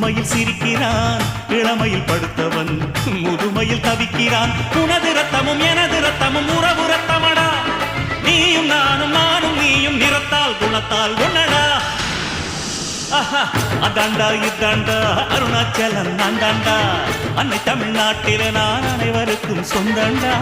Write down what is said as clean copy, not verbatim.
புதுமையில் சிரிக்கிறான், இளமையில் படுத்தவன் முதுமையில் தவிக்கிறான். உனது ரத்தமும் எனது ரத்தமும் உறவு ரத்தமடா, நீயும் நானும் நானும் நீயும் நிறத்தால் குணத்தால் ஒன்னடா. அதாண்டா இதாண்டா அருணாச்சலம் நான் தாண்டா, அன்னை தமிழ்நாட்டில நான் அனைவருக்கும் சொந்தண்டா.